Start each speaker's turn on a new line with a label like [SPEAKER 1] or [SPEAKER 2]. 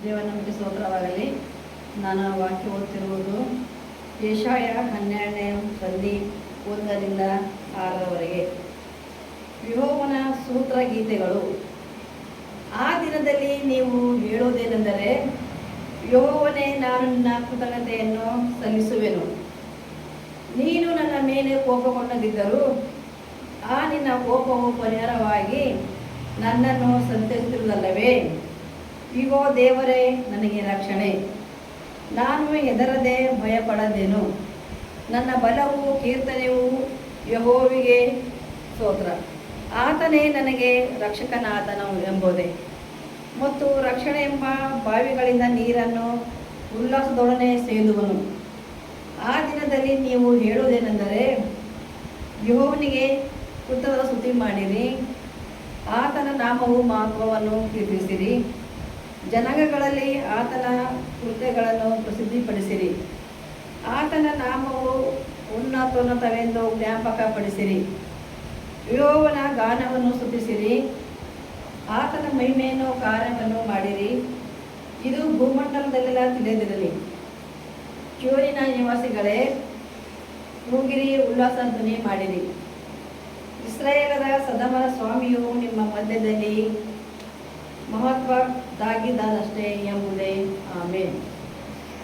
[SPEAKER 1] ದೇವನಂಬಿಕೆ ಸ್ತೋತ್ರವಾಗಲಿ. ನಾನು ವಾಕ್ಯ ಓದ್ತಿರುವುದು ಯೆಶಾಯ 12ನೇ ಸಂಧಿ 1ರಿಂದ 6ರವರೆಗೆ. ಯೆಹೋವನ ಸ್ತೋತ್ರ ಗೀತೆಗಳು. ಆ ದಿನದಲ್ಲಿ ನೀವು ಹೇಳುವುದೇನೆಂದರೆ, ಯೆಹೋವನೇ, ನಾನು ನಿನ್ನ ಕೃತಜ್ಞತೆಯನ್ನು ಸಲ್ಲಿಸುವೆನು. ನೀನು ನನ್ನ ಮೇಲೆ ಕೋಪಗೊಂಡದಿದ್ದರೂ ಆ ನಿನ್ನ ಕೋಪವು ಪರಿಹಾರವಾಗಿ ನನ್ನನ್ನು ಸಂತೈಸುತ್ತಿರುವುದಲ್ಲವೇ? ಇಗೋ, ದೇವರೇ ನನಗೆ ರಕ್ಷಣೆ. ನಾನು ಹೆದರದೆ ಭಯಪಡದೆನು. ನನ್ನ ಬಲವು ಕೀರ್ತನೆಯು ಯೆಹೋವನಿಗೆ ಸ್ತೋತ್ರ. ಆತನೇ ನನಗೆ ರಕ್ಷಕನಾದನು ಎಂಬುದೇ. ಮತ್ತು ರಕ್ಷಣೆ ಎಂಬ ಬಾವಿಗಳಿಂದ ನೀರನ್ನು ಉಲ್ಲಾಸದೊಡನೆ ಸೇದುವನು. ಆ ದಿನದಲ್ಲಿ ನೀವು ಹೇಳುವುದೇನೆಂದರೆ, ಯೆಹೋವನಿಗೆ ಉತ್ತರದ ಸ್ತುತಿ ಮಾಡಿರಿ, ಆತನ ನಾಮವು ಮಹತ್ವವನ್ನು ಕೀರ್ತಿಸಿರಿ. ಜನಾಂಗಗಳಲ್ಲಿ ಆತನ ಕೃತ್ಯಗಳನ್ನು ಪ್ರಸಿದ್ಧಿಪಡಿಸಿರಿ. ಆತನ ನಾಮವು ಉನ್ನತವೆಂದು ಜ್ಞಾಪಕಪಡಿಸಿರಿ. ಯೆಹೋವನ ಗಾನವನ್ನು ಸ್ತುತಿಸಿರಿ, ಆತನ ಮಹಿಮೆಯನ್ನು ಕಾರ್ಯವನ್ನು ಮಾಡಿರಿ. ಇದು ಭೂಮಂಡಲದಲ್ಲೆಲ್ಲ ತಿಳಿದಿರಲಿ. ಚೀಯೋನಿನ ನಿವಾಸಿಗಳೇ, ಕೂಗಿರಿ, ಉಲ್ಲಾಸ ಧ್ವನಿ ಮಾಡಿರಿ. ಇಸ್ರಾಯೇಲರ ಸದಮರ ಸ್ವಾಮಿಯು ನಿಮ್ಮ ಮಧ್ಯದಲ್ಲಿ ಮಹತ್ವದ್ದಾಗಿದ್ದಾನಷ್ಟೇ ಎಂಬುದೇ. ಆಮೇನ್.